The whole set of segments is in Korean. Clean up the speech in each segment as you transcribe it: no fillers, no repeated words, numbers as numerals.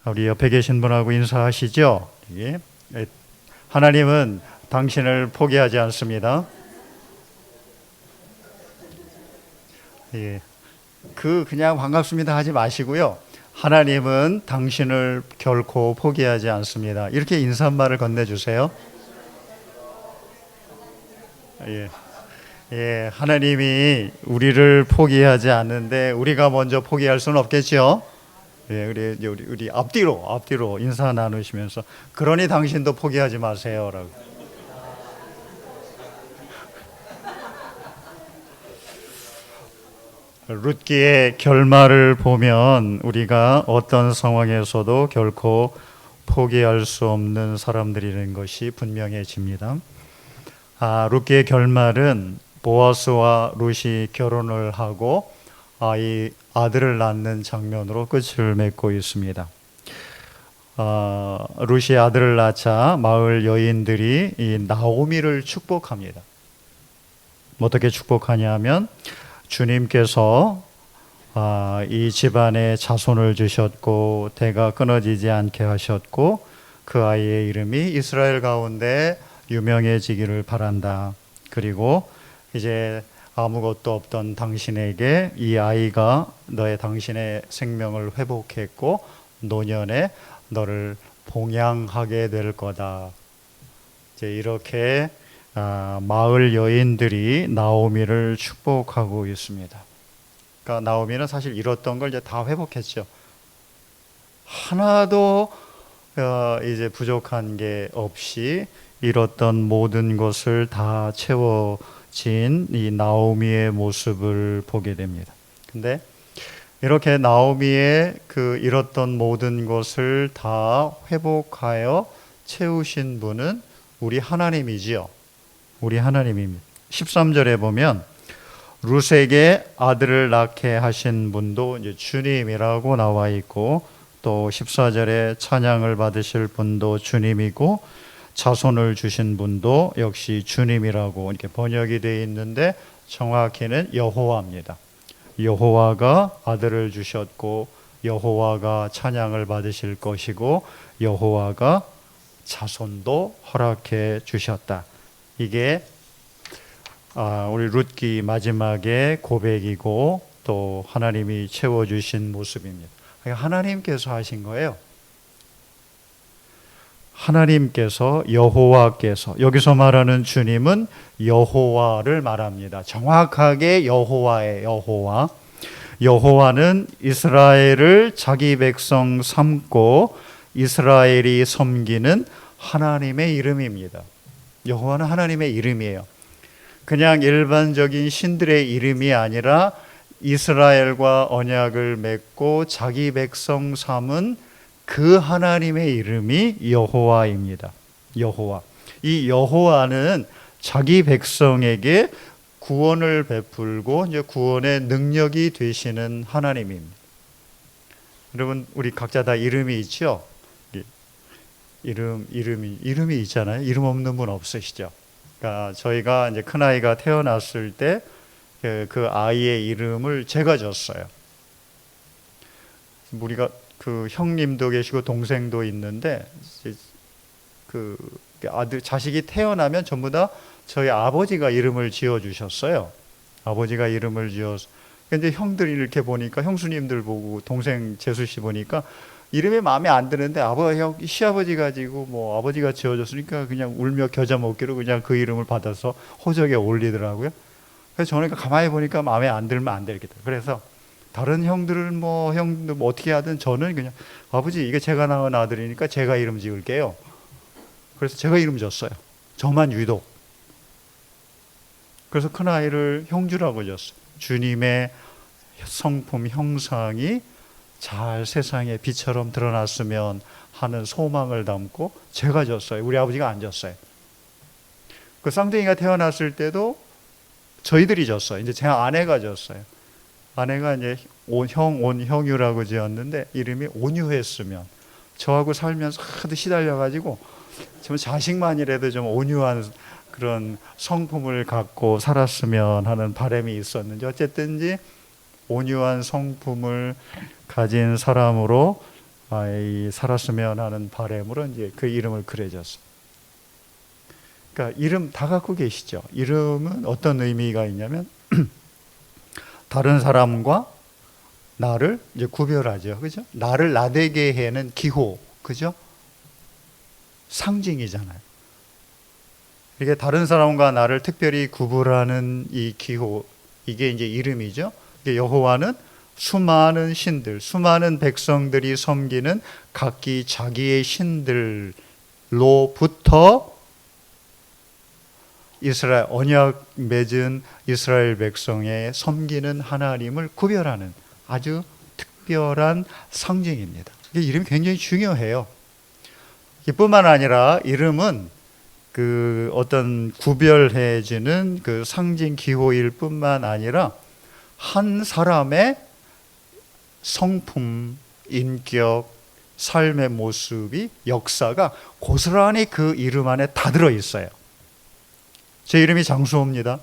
우리 옆에 계신 분하고 인사하시죠. 하나님은 당신을 포기하지 않습니다. 예. 그냥 반갑습니다 하지 마시고요. 하나님은 당신을 결코 포기하지 않습니다. 이렇게 인사말을 건네주세요. 예. 예, 하나님이 우리를 포기하지 않는데 우리가 먼저 포기할 수는 없겠죠. 예, 우리 앞뒤로 인사 나누시면서 그러니 당신도 포기하지 마세요라고. 룻기의 결말을 보면 우리가 어떤 상황에서도 결코 포기할 수 없는 사람들이라는 것이 분명해집니다. 룻기의 결말은 보아스와 룻이 결혼을 하고 아들을 낳는 장면으로 끝을 맺고 있습니다. 룻이 아들을 낳자 마을 여인들이 이 나오미를 축복합니다. 어떻게 축복하냐면 주님께서 이 집안에 자손을 주셨고 대가 끊어지지 않게 하셨고 그 아이의 이름이 이스라엘 가운데 유명해지기를 바란다. 그리고 이제 아무것도 없던 당신에게 이 아이가 당신의 생명을 회복했고 노년에 너를 봉양하게 될 거다. 이제 이렇게 마을 여인들이 나오미를 축복하고 있습니다. 그러니까 나오미는 사실 잃었던 걸 이제 다 회복했죠. 하나도 이제 부족한 게 없이 잃었던 모든 것을 다 채워진 이 나오미의 모습을 보게 됩니다. 근데 이렇게 나오미의 그 잃었던 모든 것을 다 회복하여 채우신 분은 우리 하나님이지요. 우리 하나님입니다. 13절에 보면 룻에게 아들을 낳게 하신 분도 이제 주님이라고 나와 있고 또 14절에 찬양을 받으실 분도 주님이고 자손을 주신 분도 역시 주님이라고 이렇게 번역이 되어 있는데 정확히는 여호와입니다. 여호와가 아들을 주셨고 여호와가 찬양을 받으실 것이고 여호와가 자손도 허락해 주셨다. 이게 우리 룻기 마지막의 고백이고 또 하나님이 채워주신 모습입니다. 하나님께서 하신 거예요. 하나님께서 여호와께서 여기서 말하는 주님은 여호와를 말합니다. 정확하게 여호와의 여호와. 여호와는 이스라엘을 자기 백성 삼고 이스라엘이 섬기는 하나님의 이름입니다. 여호와는 하나님의 이름이에요. 그냥 일반적인 신들의 이름이 아니라 이스라엘과 언약을 맺고 자기 백성 삼은 그 하나님의 이름이 여호와입니다. 여호와. 이 여호와는 자기 백성에게 구원을 베풀고 이제 구원의 능력이 되시는 하나님입니다. 여러분 우리 각자 다 이름이 있죠? 이름이 있잖아요. 이름 없는 분 없으시죠? 그러니까 저희가 이제 큰 아이가 태어났을 때 그 아이의 이름을 제가 줬어요. 우리가 그 형님도 계시고 동생도 있는데 그 자식이 태어나면 전부 다 저희 아버지가 이름을 지어 주셨어요. 아버지가 이름을 지어서 근데 형들이 이렇게 보니까 형수님들 보고 동생 재수 씨 보니까 이름이 마음에 안 드는데 시아버지가 가지고 뭐 아버지가 지어줬으니까 그냥 울며 겨자 먹기로 그냥 그 이름을 받아서 호적에 올리더라고요. 그래서 저는 가만히 보니까 마음에 안 들면 안 되겠다. 그래서 다른 형들은 형들 어떻게 하든 저는 그냥 아버지 이게 제가 낳은 아들이니까 제가 이름 지을게요. 그래서 제가 이름 줬어요. 저만 유독. 그래서 큰 아이를 형주라고 줬어요. 주님의 성품 형상이 잘 세상에 빛처럼 드러났으면 하는 소망을 담고 제가 줬어요. 우리 아버지가 안 줬어요. 그 쌍둥이가 태어났을 때도 저희들이 줬어요. 이제 제 아내가 줬어요. 아내가 이제 온형유라고 지었는데 이름이 온유했으면 저하고 살면서 하도 시달려가지고 좀 자식만이라도 좀 온유한 그런 성품을 갖고 살았으면 하는 바람이 있었는지 어쨌든지 온유한 성품을 가진 사람으로 살았으면 하는 바람으로 이제 그 이름을 그려졌어요. 그러니까 이름 다 갖고 계시죠. 이름은 어떤 의미가 있냐면 다른 사람과 나를 이제 구별하죠. 그죠? 나를 나되게 해는 기호. 그죠? 상징이잖아요. 이게 다른 사람과 나를 특별히 구분하는 이 기호, 이게 이제 이름이죠. 여호와는 수많은 신들, 수많은 백성들이 섬기는 각기 자기의 신들로부터 이스라엘 언약 맺은 이스라엘 백성의 섬기는 하나님을 구별하는 아주 특별한 상징입니다. 이게 이름이 굉장히 중요해요. 이뿐만 아니라 이름은 그 어떤 구별해지는 그 상징 기호일 뿐만 아니라 한 사람의 성품, 인격, 삶의 모습이 역사가 고스란히 그 이름 안에 다 들어 있어요. 제 이름이 장수호입니다.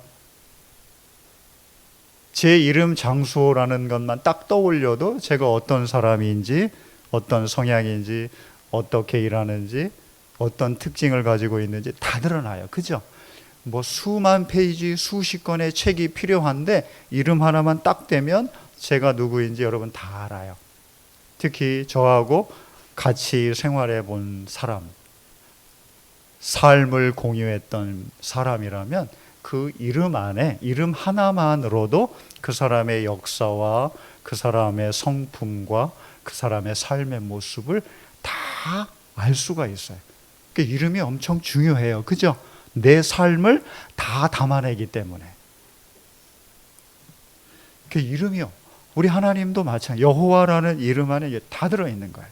제 이름 장수호라는 것만 딱 떠올려도 제가 어떤 사람인지, 어떤 성향인지, 어떻게 일하는지, 어떤 특징을 가지고 있는지 다 드러나요. 그죠? 뭐 수만 페이지, 수십 권의 책이 필요한데 이름 하나만 딱 대면 제가 누구인지 여러분 다 알아요. 특히 저하고 같이 생활해 본 사람, 삶을 공유했던 사람이라면 그 이름 안에 이름 하나만으로도 그 사람의 역사와 그 사람의 성품과 그 사람의 삶의 모습을 다 알 수가 있어요. 그 이름이 엄청 중요해요. 그죠? 내 삶을 다 담아내기 때문에. 그 이름이요. 우리 하나님도 마찬가지. 여호와라는 이름 안에 다 들어있는 거예요.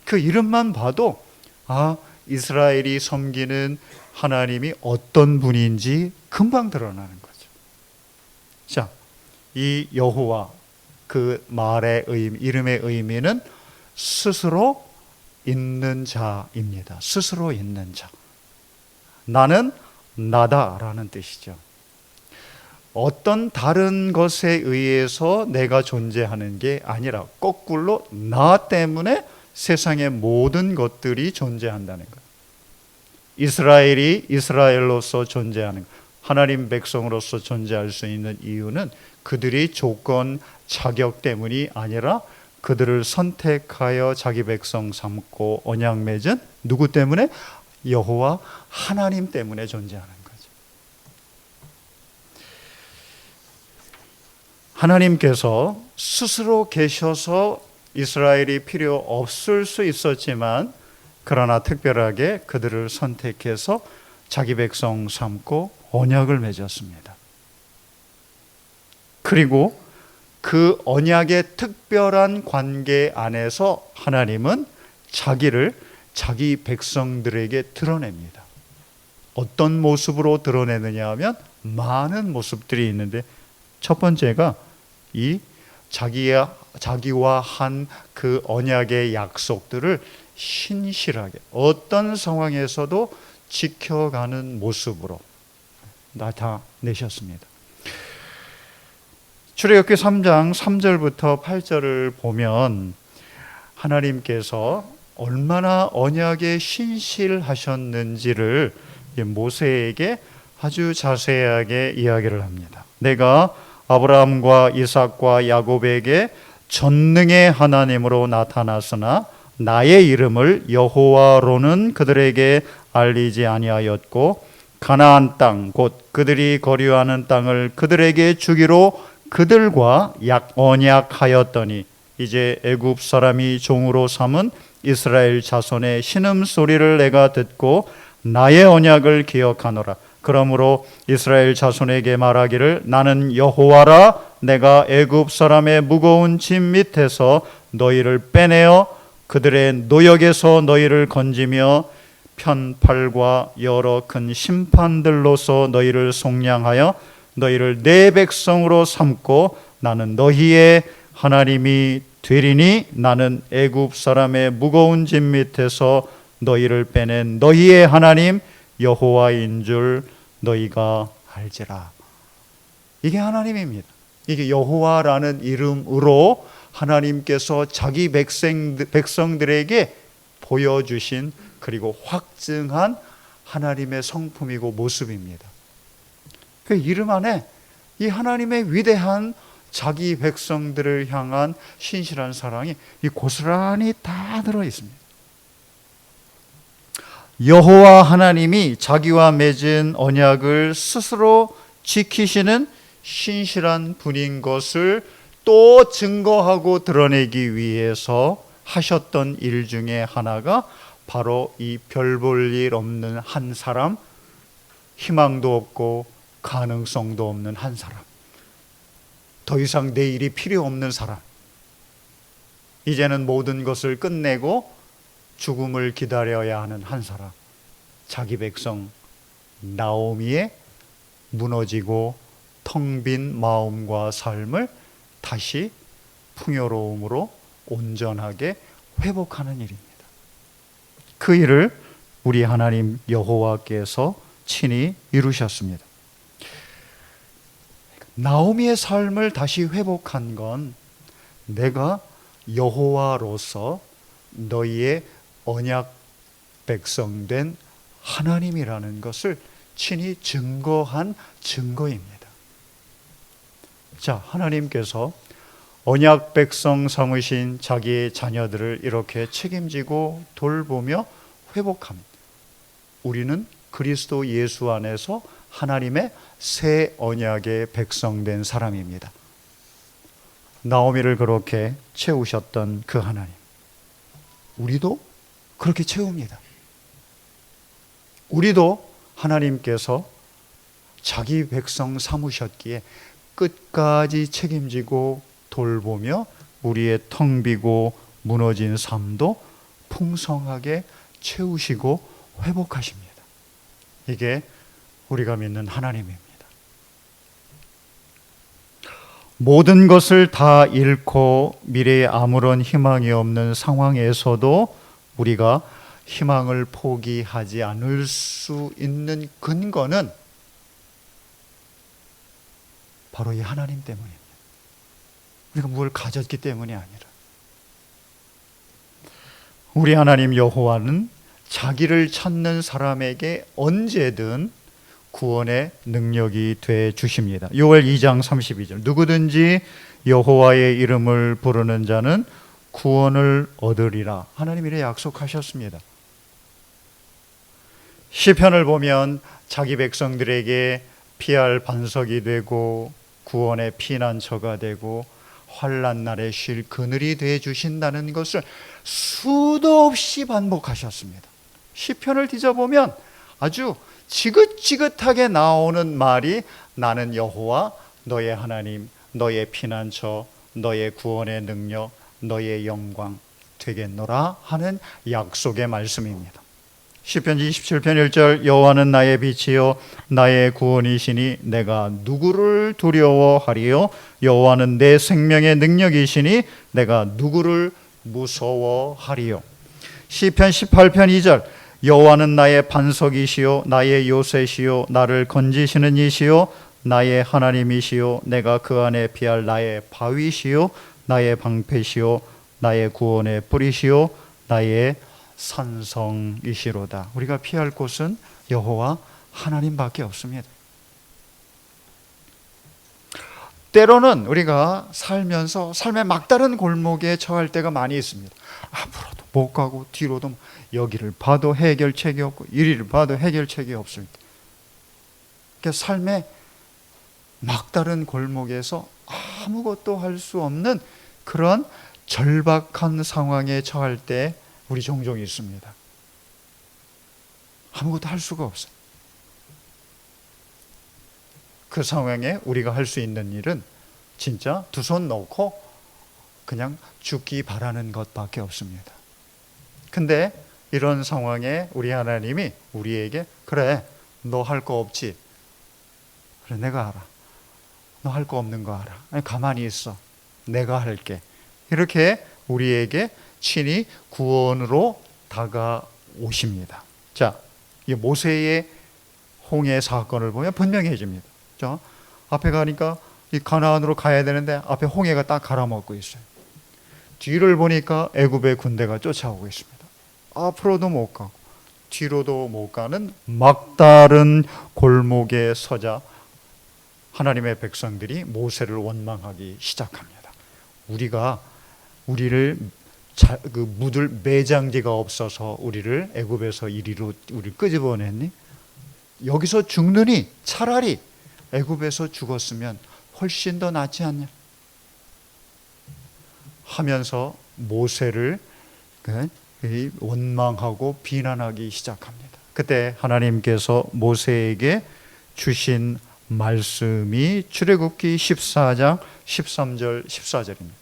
그 이름만 봐도 이스라엘이 섬기는 하나님이 어떤 분인지 금방 드러나는 거죠. 자, 이 여호와 그 말의 이름의 의미는 스스로 있는 자입니다. 스스로 있는 자. 나는 나다라는 뜻이죠. 어떤 다른 것에 의해서 내가 존재하는 게 아니라 거꾸로 나 때문에 세상의 모든 것들이 존재한다는 거예요. 이스라엘이 이스라엘로서 존재하는 것, 하나님 백성으로서 존재할 수 있는 이유는 그들이 조건, 자격 때문이 아니라 그들을 선택하여 자기 백성 삼고 언약 맺은 누구 때문에? 여호와 하나님 때문에 존재하는 거죠. 하나님께서 스스로 계셔서 이스라엘이 필요 없을 수 있었지만 그러나 특별하게 그들을 선택해서 자기 백성 삼고 언약을 맺었습니다. 그리고 그 언약의 특별한 관계 안에서 하나님은 자기를 자기 백성들에게 드러냅니다. 어떤 모습으로 드러내느냐 하면 많은 모습들이 있는데 첫 번째가 이 자기와 한 그 언약의 약속들을 신실하게 어떤 상황에서도 지켜가는 모습으로 나타내셨습니다. 출애굽기 3장 3절부터 8절을 보면 하나님께서 얼마나 언약에 신실하셨는지를 모세에게 아주 자세하게 이야기를 합니다. 내가 아브라함과 이삭과 야곱에게 전능의 하나님으로 나타났으나 나의 이름을 여호와로는 그들에게 알리지 아니하였고 가나안 땅 곧 그들이 거류하는 땅을 그들에게 주기로 그들과 언약하였더니 이제 애굽 사람이 종으로 삼은 이스라엘 자손의 신음소리를 내가 듣고 나의 언약을 기억하노라. 그러므로 이스라엘 자손에게 말하기를 나는 여호와라. 내가 애굽 사람의 무거운 짐 밑에서 너희를 빼내어 그들의 노역에서 너희를 건지며 편팔과 여러 큰 심판들로서 너희를 속량하여 너희를 내 백성으로 삼고 나는 너희의 하나님이 되리니 나는 애굽 사람의 무거운 짐 밑에서 너희를 빼낸 너희의 하나님 여호와인 줄 너희가 알지라. 이게 하나님입니다. 이게 여호와라는 이름으로 하나님께서 자기 백성들에게 보여주신 그리고 확증한 하나님의 성품이고 모습입니다. 그 이름 안에 이 하나님의 위대한 자기 백성들을 향한 신실한 사랑이 이 고스란히 다 들어 있습니다. 여호와 하나님이 자기와 맺은 언약을 스스로 지키시는 신실한 분인 것을 또 증거하고 드러내기 위해서 하셨던 일 중에 하나가 바로 이 별 볼 일 없는 한 사람, 희망도 없고 가능성도 없는 한 사람, 더 이상 내일이 필요 없는 사람, 이제는 모든 것을 끝내고 죽음을 기다려야 하는 한 사람, 자기 백성 나오미의 무너지고 텅 빈 마음과 삶을 다시 풍요로움으로 온전하게 회복하는 일입니다. 그 일을 우리 하나님 여호와께서 친히 이루셨습니다. 나오미의 삶을 다시 회복한 건 내가 여호와로서 너희의 언약 백성 된 하나님이라는 것을 친히 증거한 증거입니다. 자, 하나님께서 언약 백성 삼으신 자기의 자녀들을 이렇게 책임지고 돌보며 회복합니다. 우리는 그리스도 예수 안에서 하나님의 새 언약의 백성 된 사람입니다. 나오미를 그렇게 채우셨던 그 하나님, 우리도 그렇게 채웁니다. 우리도 하나님께서 자기 백성 삼으셨기에 끝까지 책임지고 돌보며 우리의 텅 비고 무너진 삶도 풍성하게 채우시고 회복하십니다. 이게 우리가 믿는 하나님입니다. 모든 것을 다 잃고 미래에 아무런 희망이 없는 상황에서도 우리가 희망을 포기하지 않을 수 있는 근거는 바로 이 하나님 때문입니다. 우리가 뭘 가졌기 때문이 아니라 우리 하나님 여호와는 자기를 찾는 사람에게 언제든 구원의 능력이 돼 주십니다. 요엘 2장 32절, 누구든지 여호와의 이름을 부르는 자는 구원을 얻으리라. 하나님 이래 약속하셨습니다. 시편을 보면 자기 백성들에게 피할 반석이 되고 구원의 피난처가 되고 환난 날에 쉴 그늘이 되어 주신다는 것을 수도 없이 반복하셨습니다. 시편을 뒤져보면 아주 지긋지긋하게 나오는 말이 나는 여호와 너의 하나님, 너의 피난처, 너의 구원의 능력, 너의 영광 되겠노라 하는 약속의 말씀입니다. 시편 27편 1절, 여호와는 나의 빛이요 나의 구원이시니 내가 누구를 두려워하리요? 여호와는 내 생명의 능력이시니 내가 누구를 무서워하리요? 시편 18편 2절, 여호와는 나의 반석이시요 나의 요새시요 나를 건지시는 이시요 나의 하나님이시요 내가 그 안에 피할 나의 바위시요 나의 방패시요 나의 구원의 뿌리시요 나의 산성이시로다. 우리가 피할 곳은 여호와 하나님밖에 없습니다. 때로는 우리가 살면서 삶의 막다른 골목에 처할 때가 많이 있습니다. 앞으로도 못 가고 뒤로도 여기를 봐도 해결책이 없고 이리를 봐도 해결책이 없을 때, 그러니까 삶의 막다른 골목에서 아무것도 할 수 없는 그런 절박한 상황에 처할 때 우리 종종 있습니다. 아무것도 할 수가 없어요. 그 상황에 우리가 할 수 있는 일은 진짜 두 손 놓고 그냥 죽기 바라는 것밖에 없습니다. 근데 이런 상황에 우리 하나님이 우리에게 그래, 너 할 거 없지? 그래, 내가 알아. 너 할 거 없는 거 알아. 아니, 가만히 있어. 내가 할게. 이렇게 우리에게 친히 구원으로 다가오십니다. 자, 이 모세의 홍해 사건을 보면 분명해집니다. 자, 앞에 가니까 이 가나안으로 가야 되는데 앞에 홍해가 딱 갈아먹고 있어요. 뒤를 보니까 애굽의 군대가 쫓아오고 있습니다. 앞으로도 못 가고 뒤로도 못 가는 막다른 골목에 서자 하나님의 백성들이 모세를 원망하기 시작합니다. 우리를 묻을 매장지가 없어서 우리를 애굽에서 이리로 우리를 끄집어냈니? 여기서 죽느니 차라리 애굽에서 죽었으면 훨씬 더 낫지 않냐? 하면서 모세를 원망하고 비난하기 시작합니다. 그때 하나님께서 모세에게 주신 말씀이 출애굽기 14장 13절 14절입니다.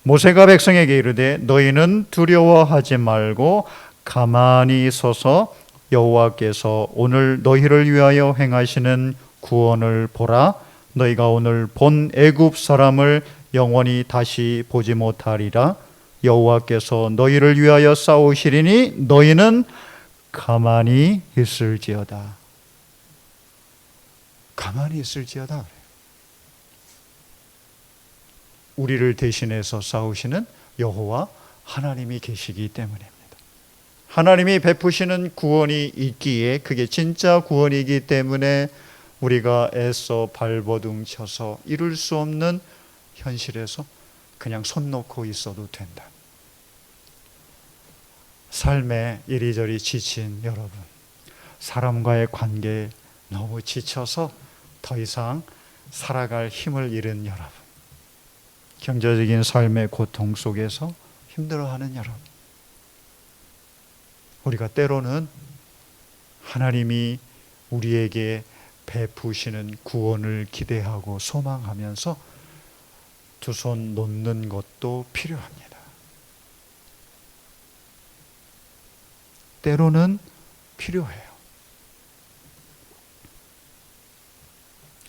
모세가 백성에게 이르되 너희는 두려워하지 말고 가만히 서서 여호와께서 오늘 너희를 위하여 행하시는 구원을 보라. 너희가 오늘 본 애굽 사람을 영원히 다시 보지 못하리라. 여호와께서 너희를 위하여 싸우시리니 너희는 가만히 있을지어다. 가만히 있을지어다. 우리를 대신해서 싸우시는 여호와 하나님이 계시기 때문입니다. 하나님이 베푸시는 구원이 있기에 그게 진짜 구원이기 때문에 우리가 애써 발버둥 쳐서 이룰 수 없는 현실에서 그냥 손 놓고 있어도 된다. 삶에 이리저리 지친 여러분, 사람과의 관계에 너무 지쳐서 더 이상 살아갈 힘을 잃은 여러분, 경제적인 삶의 고통 속에서 힘들어하는 여러분, 우리가 때로는 하나님이 우리에게 베푸시는 구원을 기대하고 소망하면서 두 손 놓는 것도 필요합니다. 때로는 필요해요.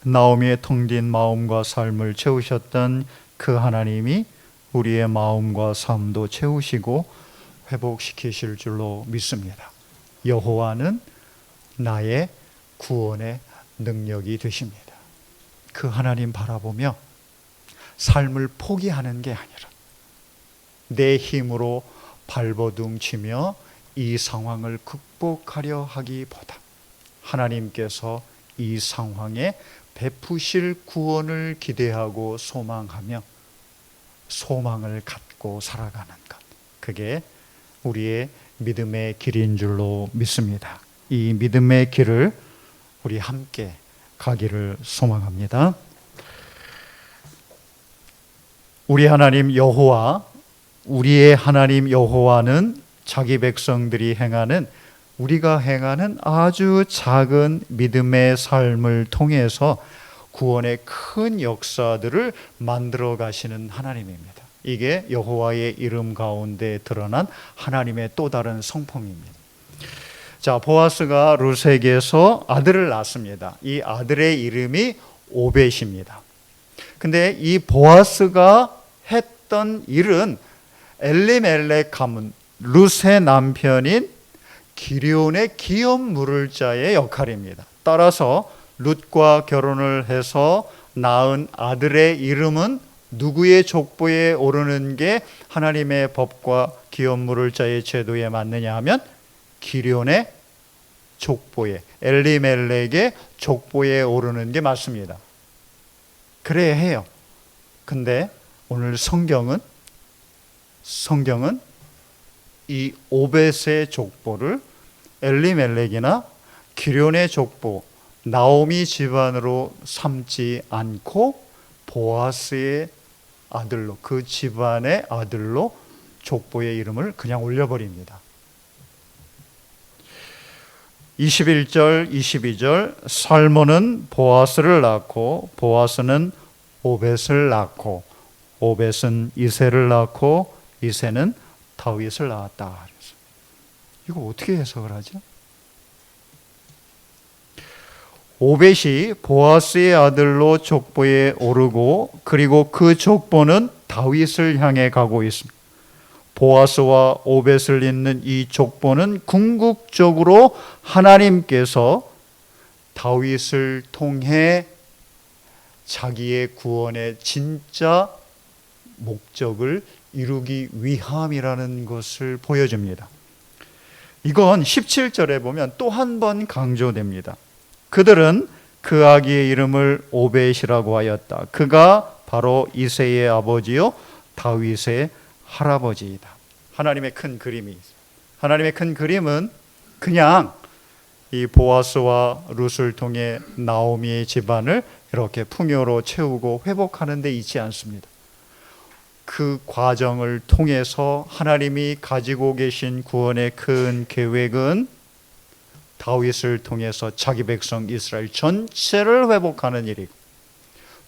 나오미의 텅 빈 마음과 삶을 채우셨던 그 하나님이 우리의 마음과 삶도 채우시고 회복시키실 줄로 믿습니다. 여호와는 나의 구원의 능력이 되십니다. 그 하나님 바라보며 삶을 포기하는 게 아니라 내 힘으로 발버둥 치며 이 상황을 극복하려 하기보다 하나님께서 이 상황에 베푸실 구원을 기대하고 소망하며 소망을 갖고 살아가는 것, 그게 우리의 믿음의 길인 줄로 믿습니다. 이 믿음의 길을 우리 함께 가기를 소망합니다. 우리 하나님 여호와, 우리의 하나님 여호와는 자기 백성들이 행하는, 우리가 행하는 아주 작은 믿음의 삶을 통해서 구원의 큰 역사들을 만들어 가시는 하나님입니다. 이게 여호와의 이름 가운데 드러난 하나님의 또 다른 성품입니다. 자, 보아스가 룻에게서 아들을 낳습니다. 이 아들의 이름이 오벳입니다. 근데 이 보아스가 했던 일은 엘리멜렉 가문, 룻의 남편인 기럧의 기업 물을 자의 역할입니다. 따라서 룻과 결혼을 해서 낳은 아들의 이름은 누구의 족보에 오르는 게 하나님의 법과 기업 물을 자의 제도에 맞느냐 하면 기럧의 족보에, 엘리멜렉의 족보에 오르는 게 맞습니다. 그래야 해요. 근데 오늘 성경은 이 오벳의 족보를 엘리멜렉이나 기럧의 족보, 나오미 집안으로 삼지 않고 보아스의 아들로, 그 집안의 아들로 족보의 이름을 그냥 올려버립니다. 21절, 22절, 살몬은 보아스를 낳고 보아스는 오벳을 낳고 오벳은 이새를 낳고 이새는 다윗을 낳았다. 이거 어떻게 해석을 하죠? 오벳이 보아스의 아들로 족보에 오르고 그리고 그 족보는 다윗을 향해 가고 있습니다. 보아스와 오벳을 잇는 이 족보는 궁극적으로 하나님께서 다윗을 통해 자기의 구원의 진짜 목적을 이루기 위함이라는 것을 보여줍니다. 이건 17절에 보면 또 한 번 강조됩니다. 그들은 그 아기의 이름을 오벳이라고 하였다. 그가 바로 이새의 아버지요 다윗의 할아버지이다. 하나님의 큰 그림이 있습니다. 하나님의 큰 그림은 그냥 이 보아스와 룻을 통해 나오미의 집안을 이렇게 풍요로 채우고 회복하는 데 있지 않습니다. 그 과정을 통해서 하나님이 가지고 계신 구원의 큰 계획은 다윗을 통해서 자기 백성 이스라엘 전체를 회복하는 일이고,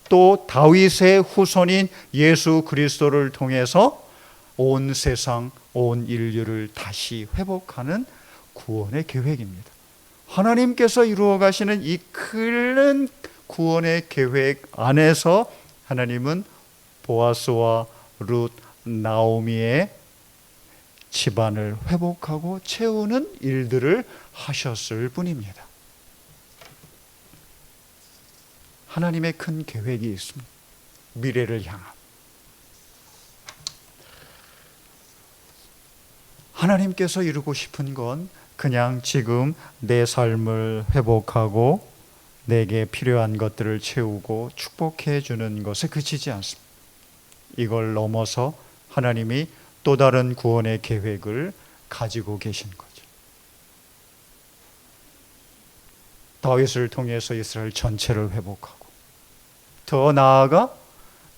또 다윗의 후손인 예수 그리스도를 통해서 온 세상, 온 인류를 다시 회복하는 구원의 계획입니다. 하나님께서 이루어 가시는 이 큰 구원의 계획 안에서 하나님은 보아스와 룻, 나오미의 집안을 회복하고 채우는 일들을 하셨을 뿐입니다. 하나님의 큰 계획이 있습니다. 미래를 향한. 하나님께서 이루고 싶은 건 그냥 지금 내 삶을 회복하고 내게 필요한 것들을 채우고 축복해 주는 것에 그치지 않습니다. 이걸 넘어서 하나님이 또 다른 구원의 계획을 가지고 계신 거죠. 다윗을 통해서 이스라엘 전체를 회복하고, 더 나아가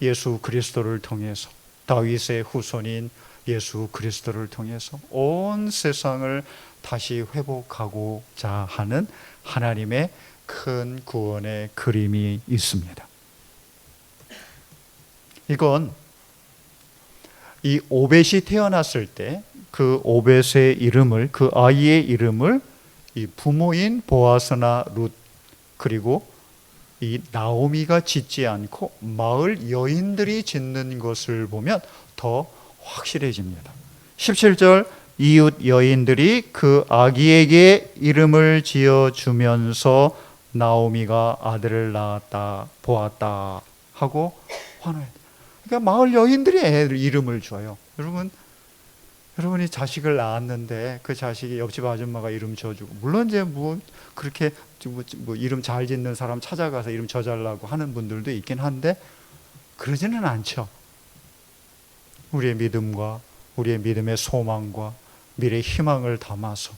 예수 그리스도를 통해서, 다윗의 후손인 예수 그리스도를 통해서 온 세상을 다시 회복하고자 하는 하나님의 큰 구원의 그림이 있습니다. 이건 이 오벳이 태어났을 때 그 오벳의 이름을, 그 아이의 이름을 이 부모인 보아스나 룻 그리고 이 나오미가 짓지 않고 마을 여인들이 짓는 것을 보면 더 확실해집니다. 17절, 이웃 여인들이 그 아기에게 이름을 지어주면서 나오미가 아들을 낳았다 보았다 하고 환호해요. 그러니까 마을 여인들이 애들 이름을 줘요. 여러분이 자식을 낳았는데 그 자식이 옆집 아줌마가 이름 지어주고, 물론 이제 그렇게 이름 잘 짓는 사람 찾아가서 이름 져달라고 하는 분들도 있긴 한데 그러지는 않죠. 우리의 믿음과 우리의 믿음의 소망과 미래의 희망을 담아서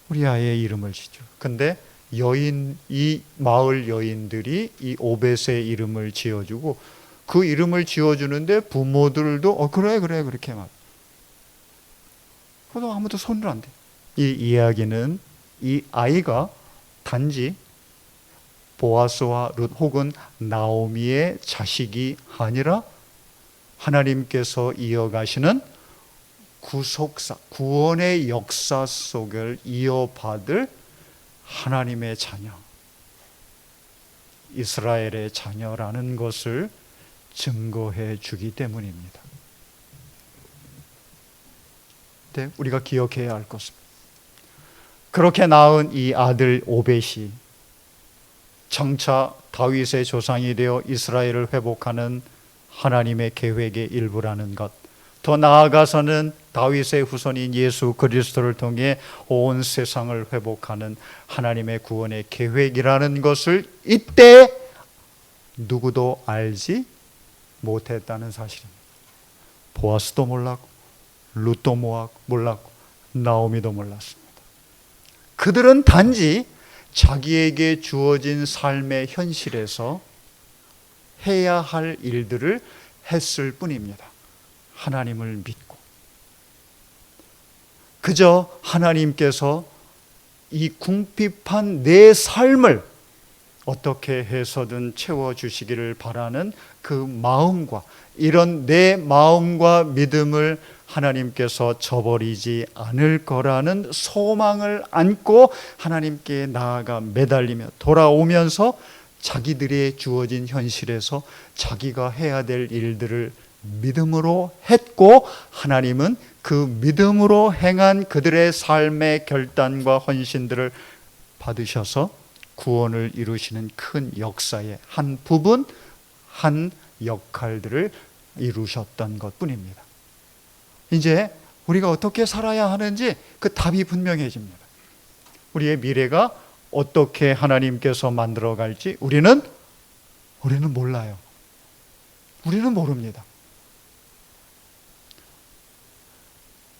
우리 아이의 이름을 지죠. 근데 이 마을 여인들이 이 오벳의 이름을 지어주고, 그 이름을 지어주는데 부모들도 그래 그렇게 막, 그래도 아무도 손을 안 대. 이 이야기는 이 아이가 단지 보아스와 룻 혹은 나오미의 자식이 아니라 하나님께서 이어가시는 구속사, 구원의 역사 속을 이어받을 하나님의 자녀, 이스라엘의 자녀라는 것을 증거해 주기 때문입니다. 네, 우리가 기억해야 할 것은, 그렇게 낳은 이 아들 오벳이 장차 다윗의 조상이 되어 이스라엘을 회복하는 하나님의 계획의 일부라는 것, 더 나아가서는 다윗의 후손인 예수 그리스도를 통해 온 세상을 회복하는 하나님의 구원의 계획이라는 것을 이때 누구도 알지 못했다는 사실입니다. 보아스도 몰랐고, 룻도 몰랐고, 나오미도 몰랐습니다. 그들은 단지 자기에게 주어진 삶의 현실에서 해야 할 일들을 했을 뿐입니다. 하나님을 믿고, 그저 하나님께서 이 궁핍한 내 삶을 어떻게 해서든 채워주시기를 바라는 그 마음과, 이런 내 마음과 믿음을 하나님께서 저버리지 않을 거라는 소망을 안고 하나님께 나아가 매달리며 돌아오면서 자기들의 주어진 현실에서 자기가 해야 될 일들을 믿음으로 했고, 하나님은 그 믿음으로 행한 그들의 삶의 결단과 헌신들을 받으셔서 구원을 이루시는 큰 역사의 한 부분, 한 역할들을 이루셨던 것뿐입니다. 이제 우리가 어떻게 살아야 하는지 그 답이 분명해집니다. 우리의 미래가 어떻게 하나님께서 만들어갈지 우리는 몰라요. 우리는 모릅니다.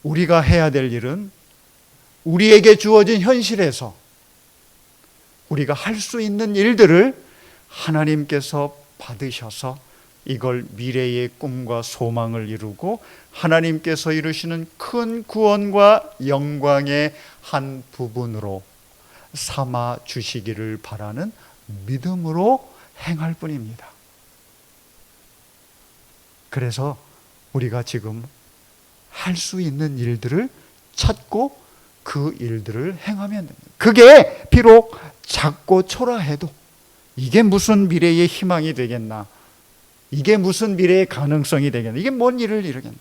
우리가 해야 될 일은 우리에게 주어진 현실에서 우리가 할 수 있는 일들을 하나님께서 받으셔서 이걸 미래의 꿈과 소망을 이루고 하나님께서 이루시는 큰 구원과 영광의 한 부분으로 삼아 주시기를 바라는 믿음으로 행할 뿐입니다. 그래서 우리가 지금 할 수 있는 일들을 찾고 그 일들을 행하면 됩니다. 그게 비록 작고 초라해도 이게 무슨 미래의 희망이 되겠나? 이게 무슨 미래의 가능성이 되겠나? 이게 뭔 일을 이루겠나?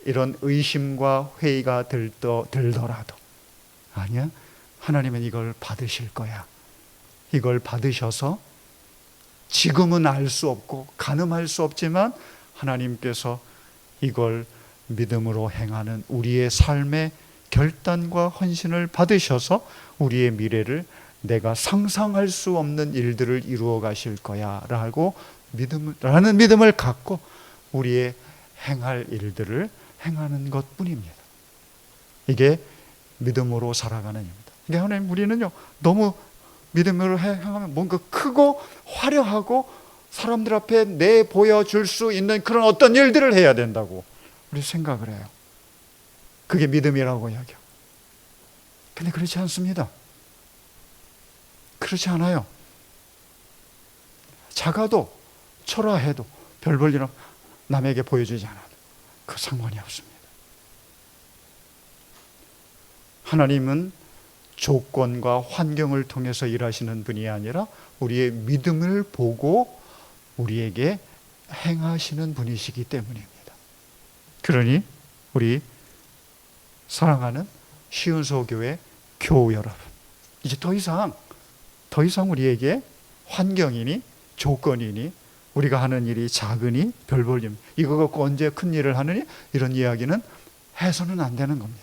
이런 의심과 회의가 들더라도 아니야, 하나님은 이걸 받으실 거야. 이걸 받으셔서 지금은 알 수 없고 가늠할 수 없지만 하나님께서 이걸 믿음으로 행하는 우리의 삶의 결단과 헌신을 받으셔서 우리의 미래를 내가 상상할 수 없는 일들을 이루어 가실 거야 라는 믿음을 갖고 우리의 행할 일들을 행하는 것뿐입니다. 이게 믿음으로 살아가는 일입니다. 근데 하나님, 우리는요 너무 믿음으로 행하면 뭔가 크고 화려하고 사람들 앞에 내보여줄 수 있는 그런 어떤 일들을 해야 된다고 우리 생각을 해요. 그게 믿음이라고 여겨. 근데 그렇지 않습니다. 그렇지 않아요. 작아도 초라해도 별 볼 일 남에게 보여주지 않아도 그 상관이 없습니다. 하나님은 조건과 환경을 통해서 일하시는 분이 아니라 우리의 믿음을 보고 우리에게 행하시는 분이시기 때문입니다. 그러니 우리 사랑하는 시운소교회 교우 여러분, 이제 더 이상 우리에게 환경이니 조건이니 우리가 하는 일이 작으니 별 볼 일, 이거 갖고 언제 큰 일을 하느니 이런 이야기는 해서는 안 되는 겁니다.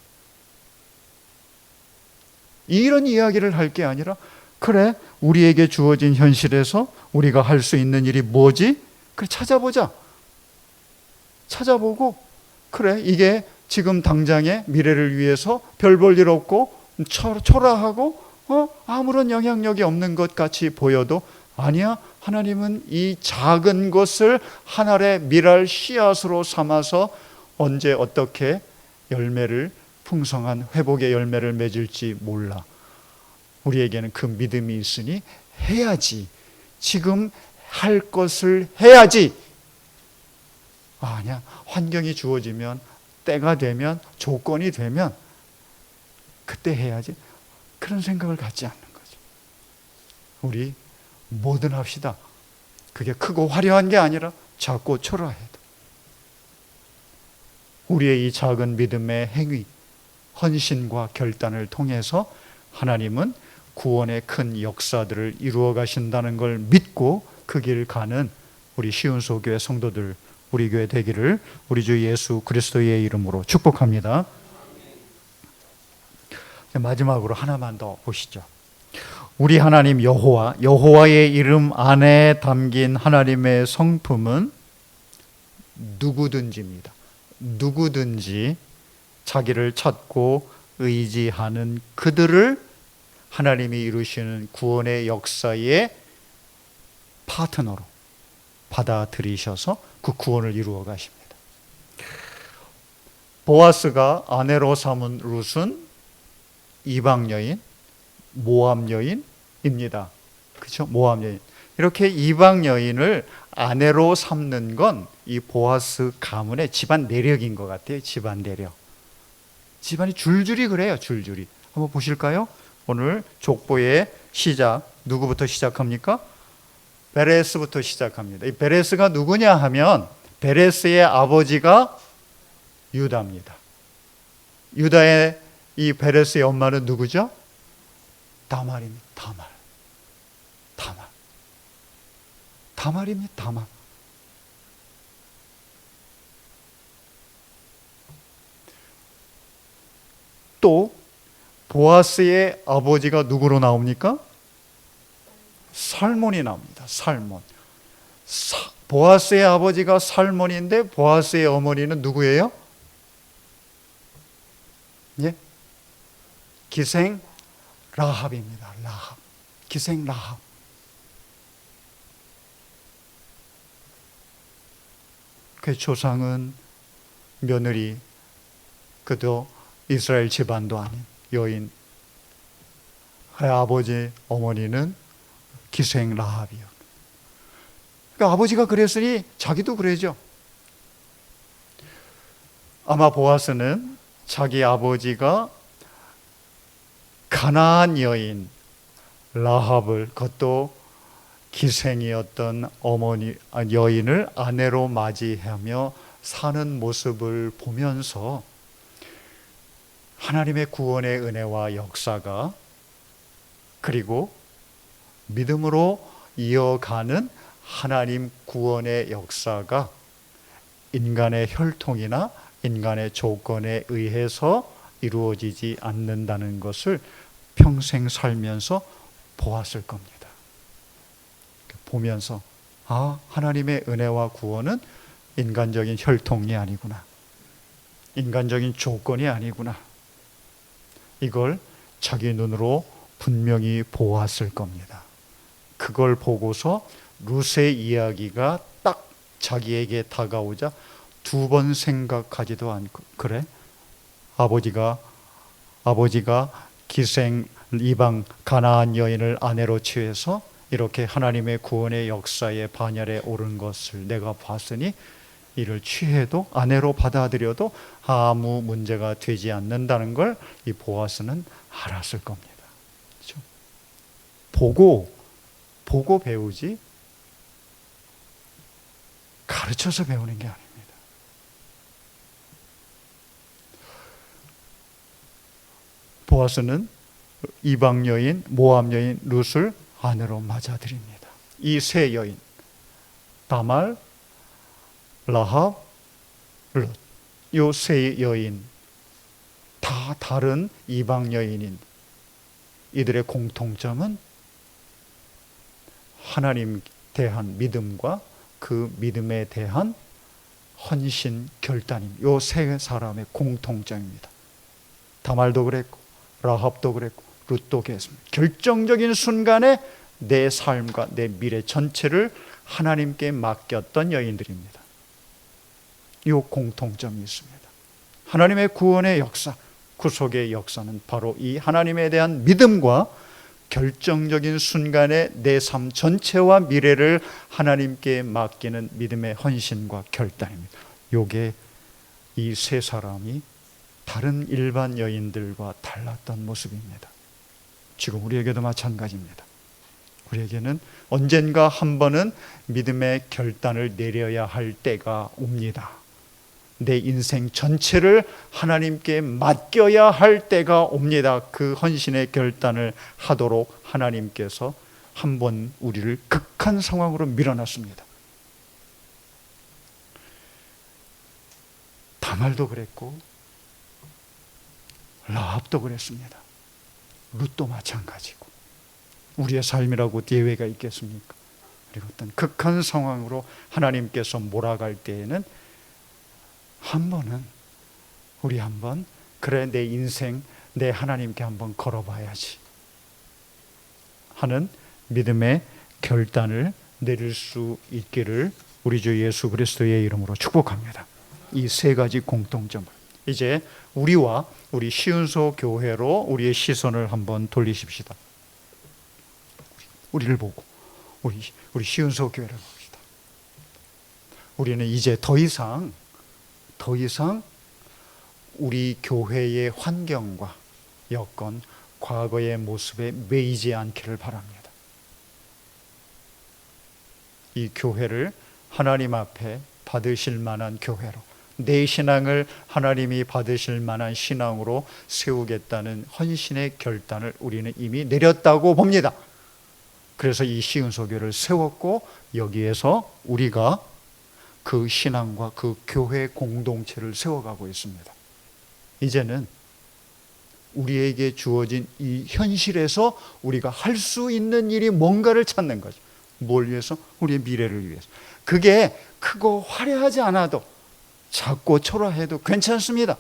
이런 이야기를 할 게 아니라, 그래, 우리에게 주어진 현실에서 우리가 할 수 있는 일이 뭐지? 그래, 찾아보자. 찾아보고, 그래, 이게 지금 당장의 미래를 위해서 별 볼 일 없고 초라하고 아무런 영향력이 없는 것 같이 보여도 아니야, 하나님은 이 작은 것을 하늘의 미랄 씨앗으로 삼아서 언제 어떻게 풍성한 회복의 열매를 맺을지 몰라. 우리에게는 그 믿음이 있으니 해야지. 지금 할 것을 해야지. 아니야, 환경이 주어지면, 때가 되면, 조건이 되면 그때 해야지. 그런 생각을 갖지 않는 거죠. 우리 뭐든 합시다. 그게 크고 화려한 게 아니라 작고 초라해도 우리의 이 작은 믿음의 행위, 헌신과 결단을 통해서 하나님은 구원의 큰 역사들을 이루어 가신다는 걸 믿고 그 길 가는 우리 시운소교회 성도들, 우리 교회 되기를 우리 주 예수 그리스도의 이름으로 축복합니다. 마지막으로 하나만 더 보시죠. 우리 하나님 여호와의 이름 안에 담긴 하나님의 성품은 누구든지입니다. 누구든지 자기를 찾고 의지하는 그들을 하나님이 이루시는 구원의 역사의 파트너로 받아들이셔서 그 구원을 이루어 가십니다. 보아스가 아내로 삼은 룻은 이방 여인, 모압 여인입니다. 그렇죠? 모압 여인. 이렇게 이방 여인을 아내로 삼는 건 이 보아스 가문의 집안 내력인 것 같아요. 집안 내력. 집안이 줄줄이 그래요. 줄줄이. 한번 보실까요? 오늘 족보의 시작, 누구부터 시작합니까? 베레스부터 시작합니다. 이 베레스가 누구냐 하면 베레스의 아버지가 유다입니다. 유다의 이 베레스의 엄마는 누구죠? 다말입니다. 다말. 다말. 다말입니다. 다말. 또 보아스의 아버지가 누구로 나옵니까? 살몬이 나옵니다. 살몬. 보아스의 아버지가 살몬인데 보아스의 어머니는 누구예요? 예? 기생 라합입니다. 라합. 기생 라합. 그 조상은 며느리, 그도 이스라엘 집안도 아닌 여인. 그의 아버지, 어머니는 기생 라합이요. 그러니까 아버지가 그랬으니 자기도 그러죠. 아마 보아스는 자기 아버지가 가나안 여인 라합을, 그것도 기생이었던 여인을 아내로 맞이하며 사는 모습을 보면서 하나님의 구원의 은혜와 역사가, 그리고 믿음으로 이어가는 하나님 구원의 역사가 인간의 혈통이나 인간의 조건에 의해서 이루어지지 않는다는 것을 평생 살면서 보았을 겁니다. 보면서 하나님의 은혜와 구원은 인간적인 혈통이 아니구나, 인간적인 조건이 아니구나, 이걸 자기 눈으로 분명히 보았을 겁니다. 그걸 보고서 룻의 이야기가 딱 자기에게 다가오자 두 번 생각하지도 않고, 그래? 아버지가 기생 이방 가나안 여인을 아내로 취해서 이렇게 하나님의 구원의 역사의 반열에 오른 것을 내가 봤으니 이를 취해도, 아내로 받아들여도 아무 문제가 되지 않는다는 걸 이 보아스는 알았을 겁니다. 그렇죠? 보고 배우지 가르쳐서 배우는 게 아닙니다. 보아스는 이방 여인, 모압 여인 룻을 아내로 맞아들입니다. 이 세 여인, 다말, 라합, 룻, 이 세 여인 다 다른 이방 여인인 이들의 공통점은 하나님 대한 믿음과 그 믿음에 대한 헌신, 결단입니다. 이 세 사람의 공통점입니다. 다말도 그랬고 라합도 그랬고 룻도 그랬습니다. 결정적인 순간에 내 삶과 내 미래 전체를 하나님께 맡겼던 여인들입니다. 이 공통점이 있습니다. 하나님의 구원의 역사, 구속의 역사는 바로 이 하나님에 대한 믿음과 결정적인 순간에 내 삶 전체와 미래를 하나님께 맡기는 믿음의 헌신과 결단입니다. 이게 이 세 사람이 다른 일반 여인들과 달랐던 모습입니다. 지금 우리에게도 마찬가지입니다. 우리에게는 언젠가 한 번은 믿음의 결단을 내려야 할 때가 옵니다. 내 인생 전체를 하나님께 맡겨야 할 때가 옵니다. 그 헌신의 결단을 하도록 하나님께서 한 번 우리를 극한 상황으로 밀어놨습니다. 다말도 그랬고 라합도 그랬습니다. 룻도 마찬가지고. 우리의 삶이라고 예외가 있겠습니까? 그리고 어떤 극한 상황으로 하나님께서 몰아갈 때에는 한 번은 우리 한번 그래 내 인생 내 하나님께 한번 걸어봐야지 하는 믿음의 결단을 내릴 수 있기를 우리 주 예수 그리스도의 이름으로 축복합니다. 이 세 가지 공통점을 이제 우리와 우리 시은소 교회로 우리의 시선을 한번 돌리십시다. 우리를 보고 우리 시은소 교회를 봅시다. 우리는 이제 더 이상 우리 교회의 환경과 여건, 과거의 모습에 매이지 않기를 바랍니다. 이 교회를 하나님 앞에 받으실 만한 교회로, 내 신앙을 하나님이 받으실 만한 신앙으로 세우겠다는 헌신의 결단을 우리는 이미 내렸다고 봅니다. 그래서 이 시은소교를 세웠고 여기에서 우리가 그 신앙과 그 교회 공동체를 세워가고 있습니다. 이제는 우리에게 주어진 이 현실에서 우리가 할 수 있는 일이 뭔가를 찾는 거죠. 뭘 위해서? 우리의 미래를 위해서. 그게 크고 화려하지 않아도 작고 초라해도 괜찮습니다.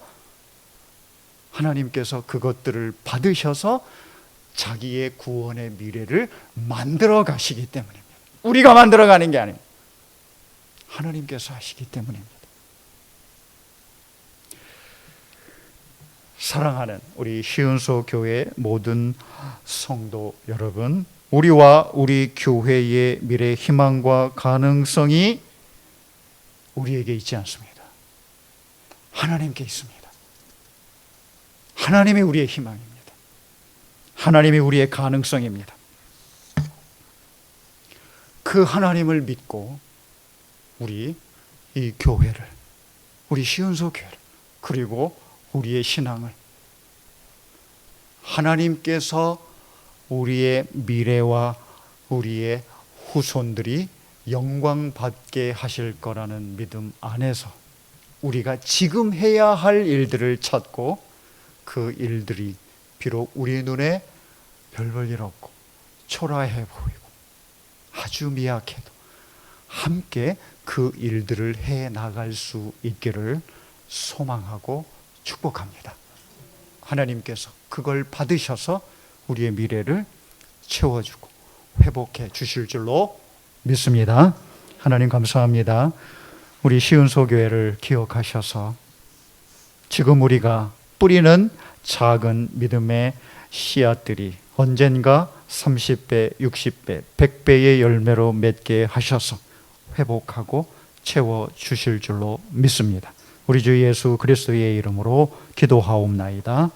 하나님께서 그것들을 받으셔서 자기의 구원의 미래를 만들어 가시기 때문입니다. 우리가 만들어 가는 게 아닙니다. 하나님께서 하시기 때문입니다. 사랑하는 우리 시은소 교회 모든 성도 여러분, 우리와 우리 교회의 미래 희망과 가능성이 우리에게 있지 않습니다. 하나님께 있습니다. 하나님이 우리의 희망입니다. 하나님이 우리의 가능성입니다. 그 하나님을 믿고 우리 이 교회를, 우리 시은소 교회를, 그리고 우리의 신앙을 하나님께서 우리의 미래와 우리의 후손들이 영광받게 하실 거라는 믿음 안에서 우리가 지금 해야 할 일들을 찾고 그 일들이 비록 우리 눈에 별 볼 일 없고 초라해 보이고 아주 미약해도 함께 그 일들을 해 나갈 수 있기를 소망하고 축복합니다. 하나님께서 그걸 받으셔서 우리의 미래를 채워주고 회복해 주실 줄로 믿습니다. 하나님 감사합니다. 우리 시은소 교회를 기억하셔서 지금 우리가 뿌리는 작은 믿음의 씨앗들이 언젠가 30배, 60배, 100배의 열매로 맺게 하셔서 회복하고 채워주실 줄로 믿습니다. 우리 주 예수 그리스도의 이름으로 기도하옵나이다.